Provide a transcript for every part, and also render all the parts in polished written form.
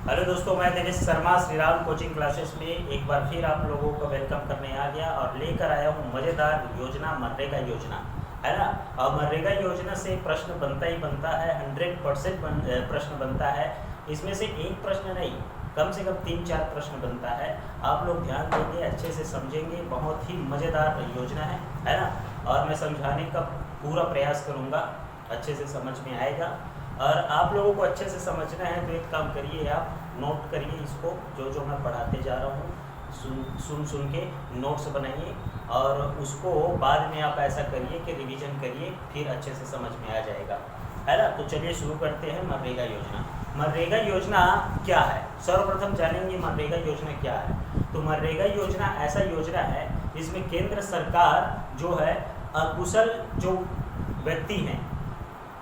Hello दोस्तों, मैं Dinesh Sharma Shri Ram coaching classes में एक बार फिर आप लोगों को वेलकम करने आ गया और लेकर आया हूँ मज़ेदार योजना मनरेगा योजना, है ना। और मनरेगा योजना से प्रश्न बनता ही बनता है, 100% प्रश्न बनता है। इसमें से एक प्रश्न नहीं, कम से कम 3-4 प्रश्न बनता है। आप लोग ध्यान देंगे, अच्छे से समझेंगे, बहुत ही मज़ेदार योजना है ना। और मैं समझाने का पूरा प्रयास करूँगा, अच्छे से समझ में आएगा। और आप लोगों को अच्छे से समझना है तो एक काम करिए, आप नोट करिए इसको, जो मैं पढ़ाते जा रहा हूँ सुन के नोट्स बनाइए और उसको बाद में आप ऐसा करिए कि रिवीजन करिए, फिर अच्छे से समझ में आ जाएगा, है ना। तो चलिए शुरू करते हैं। मनरेगा योजना, मनरेगा योजना क्या है, सर्वप्रथम जानेंगे मनरेगा योजना क्या है। तो मनरेगा योजना ऐसा योजना है जिसमें केंद्र सरकार जो है अकुशल जो व्यक्ति हैं,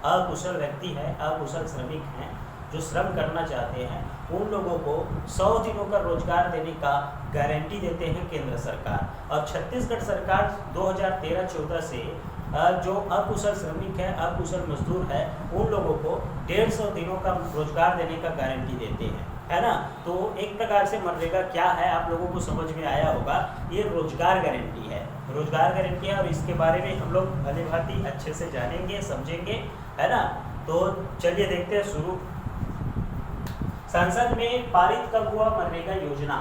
अकुशल श्रमिक हैं जो श्रम करना चाहते हैं, उन लोगों को 100 दिनों का रोजगार देने का गारंटी देते हैं केंद्र सरकार। और छत्तीसगढ़ सरकार 2013-14 से जो अकुशल श्रमिक है, अकुशल मजदूर है, उन लोगों को 150 दिनों का रोजगार देने का गारंटी देते हैं, है ना। तो एक प्रकार से मनरेगा क्या है आप लोगों को समझ में आया होगा। ये रोजगार गारंटी है, रोजगार गारंटी है और इसके बारे में हम लोग भली भांति अच्छे से जानेंगे, समझेंगे, है ना। तो चलिए देखते हैं शुरू। संसद में पारित कब हुआ मनरेगा योजना?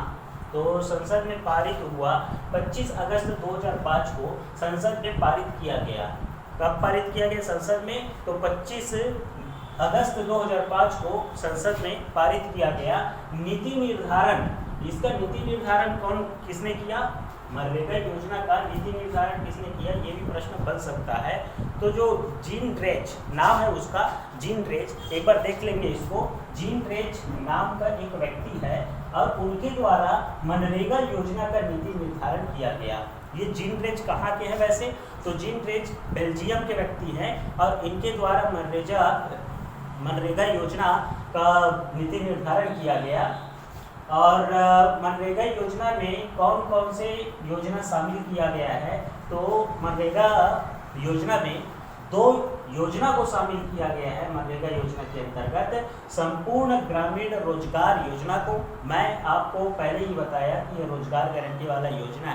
तो संसद में पारित हुआ 25 अगस्त 2005 को संसद में पारित किया गया। कब पारित किया गया संसद में? तो 25 अगस्त 2005 को संसद में पारित किया गया। नीति निर्धारण, इसका नीति निर्धारण किसने किया? मनरेगा योजना का नीति निर्धारण किसने किया, ये भी प्रश्न बन सकता है। तो जो जीन ड्रेच नाम है उसका, जीन ड्रेच, एक बार देख लेंगे इसको। जीन ड्रेच नाम का एक व्यक्ति है और उनके द्वारा मनरेगा योजना का नीति निर्धारण किया गया। ये जीन ड्रेच कहाँ के हैं वैसे? तो जीन ड्रेच बेल्जियम के व्यक्ति हैं और इनके द्वारा मनरेगा योजना का नीति निर्धारण किया गया। और मनरेगा योजना में कौन कौन से योजना शामिल किया गया है? तो मनरेगा योजना में 2 योजना को शामिल किया गया है। मनरेगा योजना के अंतर्गत संपूर्ण ग्रामीण रोजगार योजना को, मैं आपको पहले ही बताया कि ये रोजगार गारंटी वाला योजना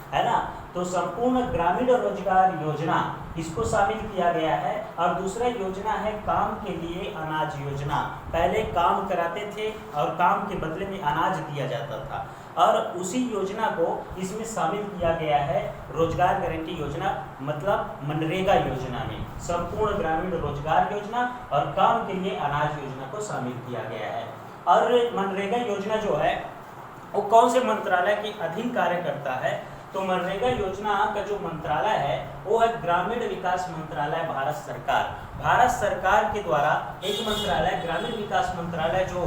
है ना। तो संपूर्ण ग्रामीण रोजगार योजना, इसको शामिल किया गया है। और दूसरा योजना है काम के लिए अनाज योजना। पहले काम कराते थे और काम के बदले में अनाज दिया जाता था, और उसी योजना को इसमें शामिल किया गया है रोजगार गारंटी योजना, मतलब मनरेगा योजना में संपूर्ण ग्रामीण रोजगार योजना और काम के लिए अनाज योजना को शामिल किया गया है। और मनरेगा योजना जो है वो कौन से मंत्रालय के अधीन कार्य करता है? तो मनरेगा योजना का जो मंत्रालय है वो है ग्रामीण विकास मंत्रालय, भारत सरकार। भारत सरकार के द्वारा एक मंत्रालय, ग्रामीण विकास मंत्रालय जो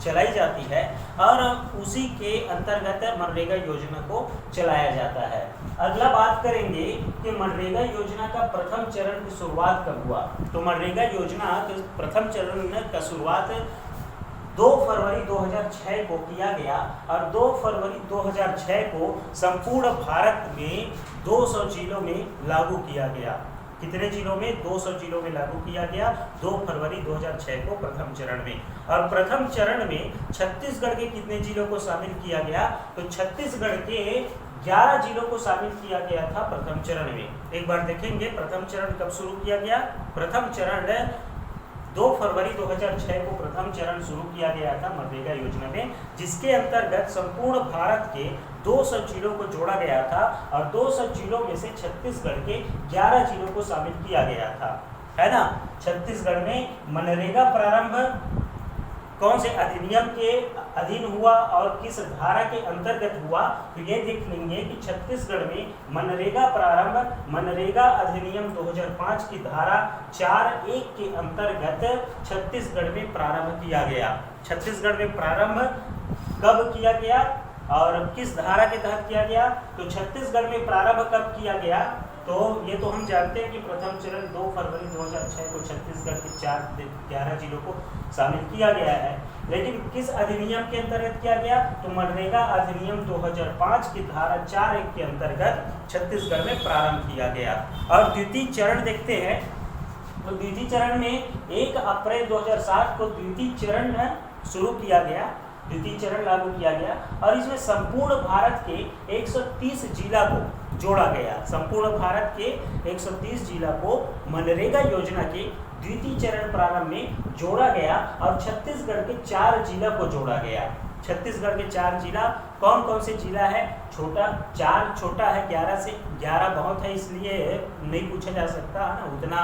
चलाई जाती है और उसी के अंतर्गत मनरेगा योजना को चलाया जाता है। अगला बात करेंगे कि मनरेगा योजना का प्रथम चरण की शुरुआत कब हुआ? तो मनरेगा योजना के प्रथम चरण का शुरुआत 2 फरवरी 2006 को किया गया और 2 फरवरी 2006 को संपूर्ण भारत में 200 जिलों में लागू किया गया। कितने जिलों में? 200 जिलों में लागू किया गया 2 फरवरी 2006 को प्रथम चरण में। और प्रथम चरण में छत्तीसगढ़ के कितने जिलों को शामिल किया गया? तो छत्तीसगढ़ के 11 जिलों को शामिल किया गया था प्रथम चरण में। एक बार देखेंगे प्रथम चरण कब शुरू किया गया। प्रथम चरण 2 फरवरी 2006 को प्रथम चरण शुरू किया गया था मनरेगा योजना में, जिसके अंतर्गत संपूर्ण भारत के 200 जिलों को जोड़ा गया था और 200 जिलों में से छत्तीसगढ़ के 11 जिलों को शामिल किया गया था, है ना। छत्तीसगढ़ में मनरेगा प्रारंभ कौन से अधिनियम के अधीन हुआ और किस धारा के अंतर्गत हुआ? तो ये देख लेंगे कि छत्तीसगढ़ में मनरेगा प्रारंभ मनरेगा अधिनियम 2005 की धारा 4(1) के अंतर्गत छत्तीसगढ़ में प्रारंभ किया गया। छत्तीसगढ़ में प्रारंभ कब किया गया और किस धारा के तहत किया गया? तो छत्तीसगढ़ में प्रारंभ कब किया गया? तो ये तो हम जानते हैं कि प्रथम चरण 2 फरवरी 2006 को छत्तीसगढ़ के 11 जिलों को शामिल किया गया है, लेकिन किस अधिनियम के अंतर्गत किया गया? तो मनरेगा अधिनियम 2005 की धारा 4(1) के अंतर्गत छत्तीसगढ़ में प्रारंभ किया गया। और द्वितीय चरण देखते हैं तो द्वितीय चरण में 1 अप्रैल 2007 को द्वितीय चरण शुरू किया गया, द्वितीय चरण लागू किया गया और इसमें संपूर्ण भारत के 130 जिला को जोड़ा गया। संपूर्ण भारत के 130 जिला को मनरेगा योजना के द्वितीय चरण प्रारंभ में जोड़ा गया और छत्तीसगढ़ के 4 जिला को जोड़ा गया। छत्तीसगढ़ के 4 जिला कौन कौन से जिला है? चार छोटा है, 11 से 11 बहुत है, इसलिए नहीं पूछा जा सकता है ना, उतना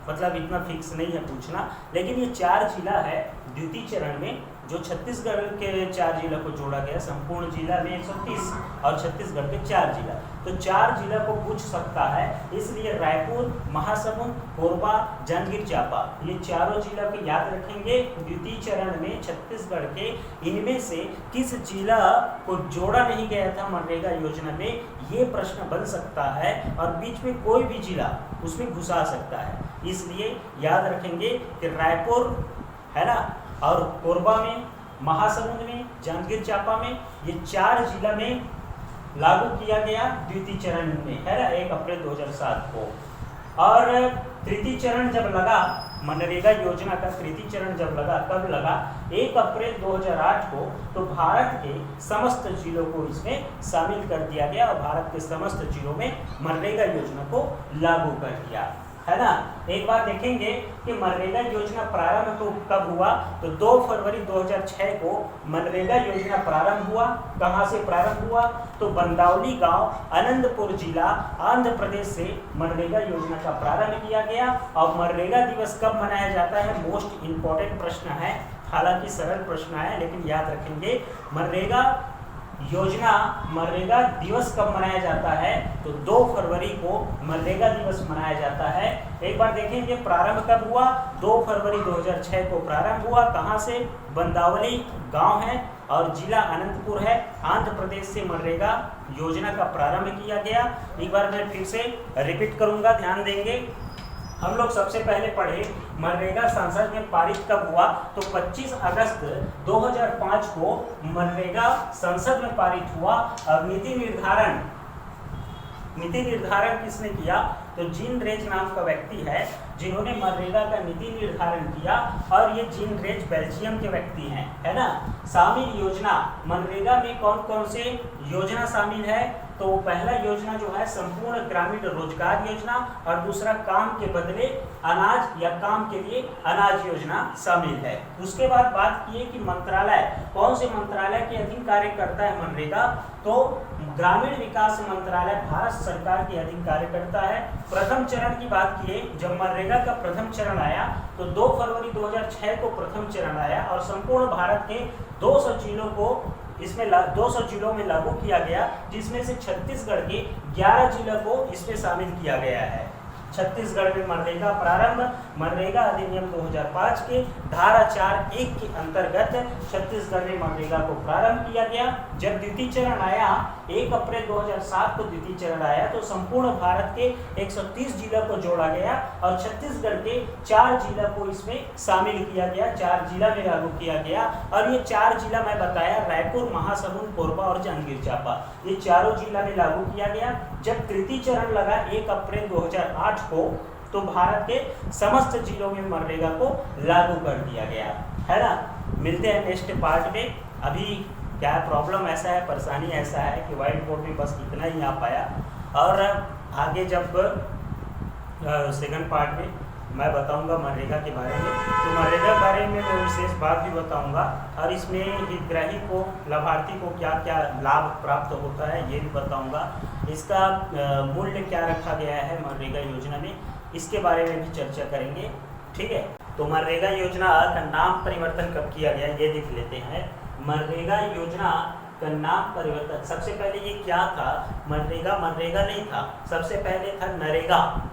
मतलब इतना फिक्स नहीं है पूछना, लेकिन ये 4 जिला है द्वितीय चरण में जो छत्तीसगढ़ के 4 जिला को जोड़ा गया। संपूर्ण जिला में 130 और छत्तीसगढ़ के 4 जिला, तो 4 जिला को पूछ सकता है, इसलिए रायपुर, महासमुंद, कोरबा, जांजगीर चांपा, ये चारों जिला को याद रखेंगे। द्वितीय चरण में छत्तीसगढ़ के इनमें से किस जिला को जोड़ा नहीं गया था मनरेगा योजना में, ये प्रश्न बन सकता है और बीच में कोई भी जिला उसमें घुसा सकता है, इसलिए याद रखेंगे कि रायपुर है ना और कोरबा में, महासमुंद में, जांजगीर चांपा में, ये 4 जिला में लागू किया गया द्वितीय चरण में, है ना, 1 अप्रैल 2007 को। और तृतीय चरण जब लगा मनरेगा योजना का, तृतीय चरण जब लगा, कब लगा? 1 अप्रैल 2008 को, तो भारत के समस्त जिलों को इसमें शामिल कर दिया गया और भारत के समस्त जिलों में मनरेगा योजना को लागू कर दिया, है ना। एक बार देखेंगे कि मनरेगा योजना प्रारंभ तो कब हुआ? तो 2 फरवरी 2006 को मनरेगा योजना प्रारंभ हुआ। कहाँ से प्रारंभ हुआ? तो बंदावली गांव, आनंदपुर जिला, आंध्र प्रदेश से मनरेगा योजना का प्रारंभ किया गया। और मनरेगा दिवस कब मनाया जाता है? मोस्ट इम्पोर्टेंट प्रश्न है, हालांकि सरल प्रश्न है लेकिन याद रखेंगे। मनरेगा योजना, मनरेगा दिवस कब मनाया जाता है? तो 2 फरवरी को मनरेगा दिवस मनाया जाता है। एक बार देखेंगे प्रारंभ कब हुआ? 2 फरवरी 2006 को प्रारंभ हुआ। कहाँ से? बंदावली गांव है और जिला अनंतपुर है, आंध्र प्रदेश से मनरेगा योजना का प्रारंभ किया गया। एक बार मैं फिर से रिपीट करूंगा, ध्यान देंगे। हम लोग सबसे पहले पढ़े मनरेगा संसद में पारित कब हुआ? तो 25 अगस्त 2005 को मनरेगा संसद में पारित हुआ। और नीति निर्धारण किसने किया? तो जीन रेज नाम का व्यक्ति है जिन्होंने मनरेगा का नीति निर्धारण किया और ये जीन रेज बेल्जियम के व्यक्ति हैं, है ना। शामिल योजना, मनरेगा में कौन कौन से योजना शामिल है? तो पहला योजना जो है संपूर्ण ग्रामीण रोजगार योजना और दूसरा काम के बदले अनाज या काम के लिए अनाज योजना शामिल है। उसके बाद बात की कि मंत्रालय, कौन से मंत्रालय के अधीन कार्य करता है मनरेगा? तो ग्रामीण विकास मंत्रालय भारत सरकार के अधीन कार्य करता है। प्रथम चरण की बात की, जब मनरेगा का प्रथम चरण आया तो 2 फरवरी 2006 को प्रथम चरण आया और संपूर्ण भारत के 200 जिलों को इसमें 200 जिलों में लागू किया गया, जिसमें से छत्तीसगढ़ के 11 जिलों को इसमें शामिल किया गया है। छत्तीसगढ़ में मनरेगा प्रारंभ, मनरेगा अधिनियम 2005 के धारा 4(1) के अंतर्गत छत्तीसगढ़ में मनरेगा को प्रारंभ किया गया। जब द्वितीय चरण आया 1 अप्रैल 2007 को द्वितीय चरण आया तो संपूर्ण भारत के 130 जिला को जोड़ा गया और छत्तीसगढ़ के 4 जिला को इसमें शामिल किया गया, 4 जिला में लागू किया गया। और ये 4 जिला मैं बताया, रायपुर, महासमुंद, कोरबा और जांजगीर चांपा, ये चारों जिला में लागू किया गया। जब तृतीय चरण लगा 1 अप्रैल 2008 को, तो भारत के समस्त जिलों में मनरेगा को लागू कर दिया गया, है ना। मिलते हैं नेक्स्ट पार्ट में। अभी क्या प्रॉब्लम ऐसा है, परेशानी ऐसा है कि व्हाइट बोर्ड में बस इतना ही आ पाया और आगे जब सेकंड पार्ट में मैं बताऊंगा मनरेगा के बारे में, तो मनरेगा के बारे में मैं विशेष बात भी बताऊंगा और इसमें हितग्राही को, लाभार्थी को क्या क्या लाभ प्राप्त होता है ये भी बताऊंगा। इसका मूल्य क्या रखा गया है मनरेगा योजना में, इसके बारे में भी चर्चा करेंगे, ठीक है। तो मनरेगा योजना का नाम परिवर्तन कब किया गया ये देख लेते हैं। मनरेगा योजना का नाम परिवर्तन, सबसे पहले ये क्या था? मनरेगा नहीं था, सबसे पहले था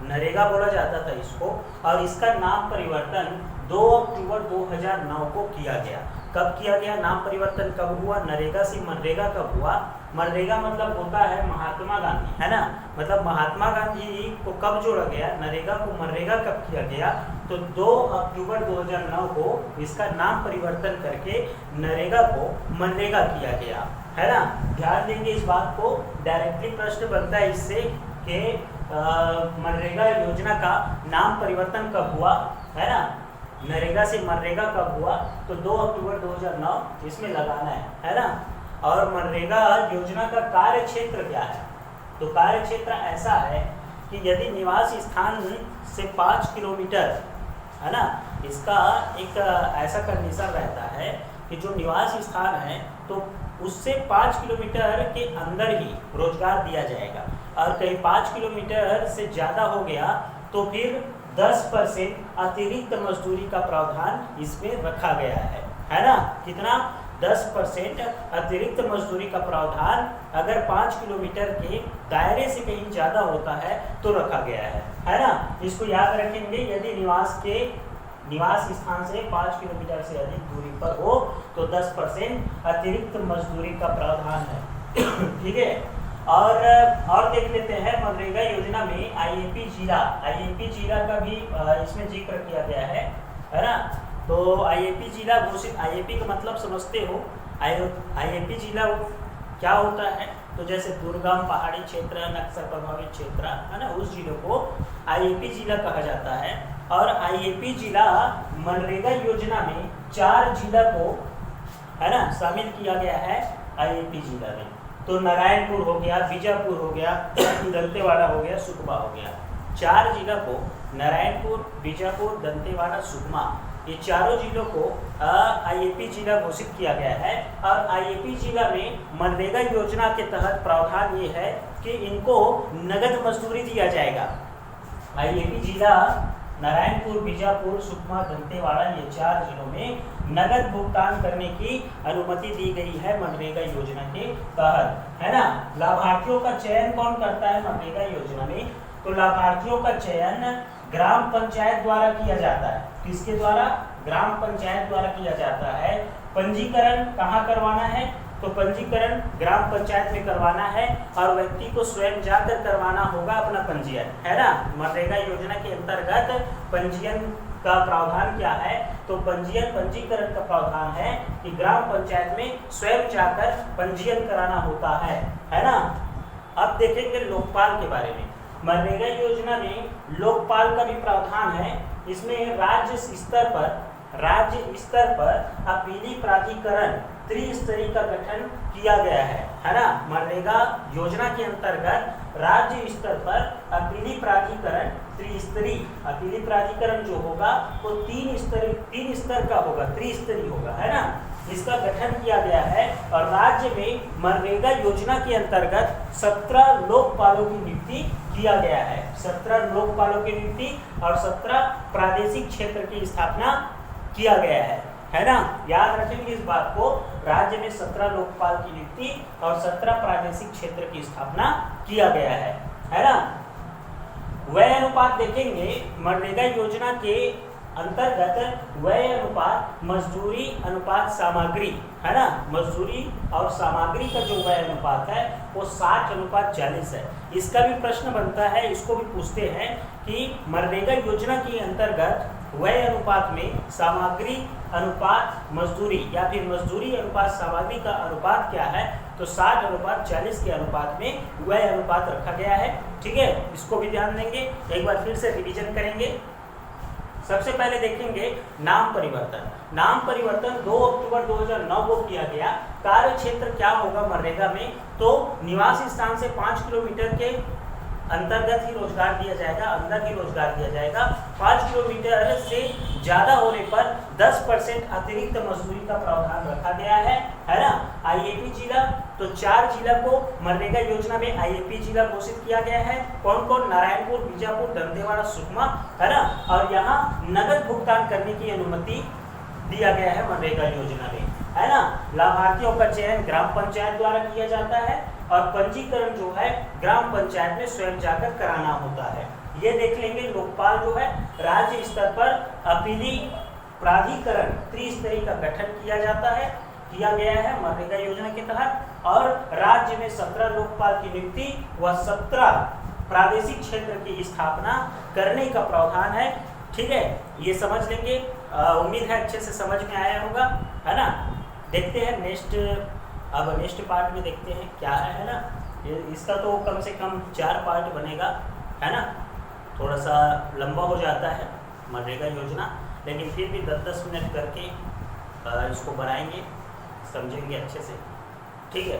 नरेगा बोला जाता था इसको, और इसका नाम परिवर्तन 2 अक्टूबर 2009 को किया गया। कब किया गया? नाम परिवर्तन कब हुआ? नरेगा से मनरेगा कब हुआ? मनरेगा मतलब होता है महात्मा गांधी, है ना, मतलब महात्मा गांधी को कब जोड़ा गया? नरेगा को मनरेगा कब किया गया? तो 2 अक्टूबर 2009 को इसका नाम परिवर्तन करके नरेगा को मनरेगा किया गया, है ना। ध्यान देंगे इस बात को, डायरेक्टली प्रश्न बनता है इससे कि मनरेगा योजना का नाम परिवर्तन कब हुआ, है ना। नरेगा से मनरेगा कब हुआ, तो 2 अक्टूबर 2009 इसमें लगाना है ना। और मनरेगा योजना का कार्य क्षेत्र क्या है, तो कार्य क्षेत्र ऐसा है कि यदि निवास स्थान से 5 किलोमीटर है ना, इसका एक ऐसा कंडीशन रहता है कि जो निवास स्थान है तो उससे 5 किलोमीटर के अंदर ही रोजगार दिया जाएगा, और कहीं 5 किलोमीटर से ज़्यादा हो गया तो फिर 10% अतिरिक्त मजदूरी का प्रावधान इसमें रखा गया है ना। कितना, 10% अतिरिक्त मजदूरी का प्रावधान अगर 5 किलोमीटर के दायरे से कहीं ज़्यादा होता है तो रखा गया है ना। इसको याद रखेंगे, यदि निवास स्थान से 5 किलोमीटर से अधिक दूरी पर हो तो 10% अतिरिक्त मजदूरी का प्रावधान है। ठीक है, और देख लेते हैं मनरेगा योजना में आईएपी जिला का भी इसमें जिक्र किया गया है ना। तो आईएपी जिला घोषित, आईएपी का मतलब समझते हो, आईएपी जिला क्या होता है, तो जैसे दुर्गम पहाड़ी क्षेत्र, नक्सल प्रभावित क्षेत्र है ना, उस जिले को आईएपी जिला कहा जाता है। और आईएपी जिला मनरेगा योजना में 4 जिला को है ना शामिल किया गया है आईएपी जिला में। तो नारायणपुर हो गया, बीजापुर हो गया, दंतेवाड़ा हो गया, सुकमा हो गया। 4 जिला को नारायणपुर, बीजापुर, दंतेवाड़ा, सुकमा, ये चारों जिलों को आईएपी जिला घोषित किया गया है। और आईएपी जिला में मनरेगा योजना के तहत प्रावधान ये है कि इनको नगद मजदूरी दिया जाएगा। आईएपी जिला नारायणपुर, बीजापुर, सुकमा, दंतेवाड़ा, ये 4 जिलों में नगद भुगतान करने की अनुमति दी गई है मनरेगा योजना के तहत, है ना। लाभार्थियों का चयन कौन करता है मनरेगा योजना में, तो लाभार्थियों का चयन ग्राम पंचायत द्वारा किया जाता है। किसके द्वारा, ग्राम पंचायत द्वारा किया जाता है। पंजीकरण कहाँ करवाना है, तो पंजीकरण ग्राम पंचायत में करवाना है, और व्यक्ति को स्वयं जाकर करवाना होगा अपना पंजीयन, है ना। मनरेगा योजना के अंतर्गत पंजीयन का प्रावधान क्या है, तो पंजीकरण का प्रावधान है कि ग्राम पंचायत में स्वयं जाकर पंजीयन कराना होता है ना। अब देखेंगे लोकपाल के बारे में। मनरेगा योजना में लोकपाल का भी प्रावधान है। इसमें राज्य स्तर पर अपीली प्राधिकरण त्रिस्तरीय का गठन किया गया है ना। मनरेगा योजना के अंतर्गत राज्य स्तर पर अपीली प्राधिकरण त्रिस्तरीय, अपीली प्राधिकरण जो होगा वो 3 स्तर का होगा, त्रिस्तरीय होगा, है ना। इसका गठन किया गया है। और राज्य में मनरेगा योजना के अंतर्गत 17 लोकपालों की नियुक्ति किया गया है। 17 लोकपालों की नियुक्ति और 17 प्रादेशिक क्षेत्र की स्थापना किया गया है ना। याद रखेंगे इस बात को, राज्य में 17 लोकपाल की नियुक्ति और 17 प्रादेशिक क्षेत्र की स्थापना किया गया है ना। व्यय अनुपात देखेंगे, मनरेगा योजना के अंतर्गत व्यय अनुपात मजदूरी अनुपात सामग्री, है ना। मजदूरी और सामग्री का जो व्यय अनुपात है वो 60:40 है। इसका भी प्रश्न बनता है, इसको भी पूछते हैं कि मनरेगा योजना के अंतर्गत व्यय अनुपात में सामग्री अनुपात मजदूरी या फिर मजदूरी अनुपात सामग्री का अनुपात क्या है, तो 60:40 के अनुपात में व्यय अनुपात रखा गया है। ठीक है, इसको भी ध्यान देंगे, एक बार फिर से रिवीजन करेंगे। सबसे पहले देखेंगे नाम परिवर्तन। नाम परिवर्तन 2 अक्टूबर 2009 को किया गया। कार्य क्षेत्र क्या होगा मनरेगा में, तो निवास स्थान से 5 किलोमीटर के अंतर्गत ही रोजगार दिया जाएगा, अंदर ही रोजगार दिया जाएगा। 5 किलोमीटर से ज़्यादा होने पर 10% अतिरिक्त मजदूरी का प्रावधान रखा गया है ना। आईएपी जिला, तो 4 जिला को मनरेगा योजना में आईएपी जिला घोषित किया गया है। कौन कौन, नारायणपुर, बीजापुर, दंतेवाड़ा, सुकमा, है ना। और यहाँ नगद भुगतान करने की अनुमति दिया गया है मनरेगा योजना में, है ना। लाभार्थियों का चयन ग्राम पंचायत द्वारा किया जाता है और पंजीकरण जो है ग्राम पंचायत में स्वयं जाकर कराना होता है। ये देख लेंगे। लोकपाल जो है राज्य स्तर पर अपीली प्राधिकरण त्रिस्तरीय का गठन किया गया है मनरेगा योजना के तहत। और राज्य में 17 लोकपाल की नियुक्ति व 17 प्रादेशिक क्षेत्र की स्थापना करने का प्रावधान है। ठीक है, ये समझ लेंगे। उम्मीद है अच्छे से समझ में आया होगा, है ना। देखते हैं नेक्स्ट पार्ट में देखते हैं क्या है ना। इसका तो कम से कम 4 पार्ट बनेगा, है ना। थोड़ा सा लंबा हो जाता है मनरेगा योजना। लेकिन फिर भी 10-10 मिनट करके इसको बनाएंगे, समझेंगे अच्छे से। ठीक है।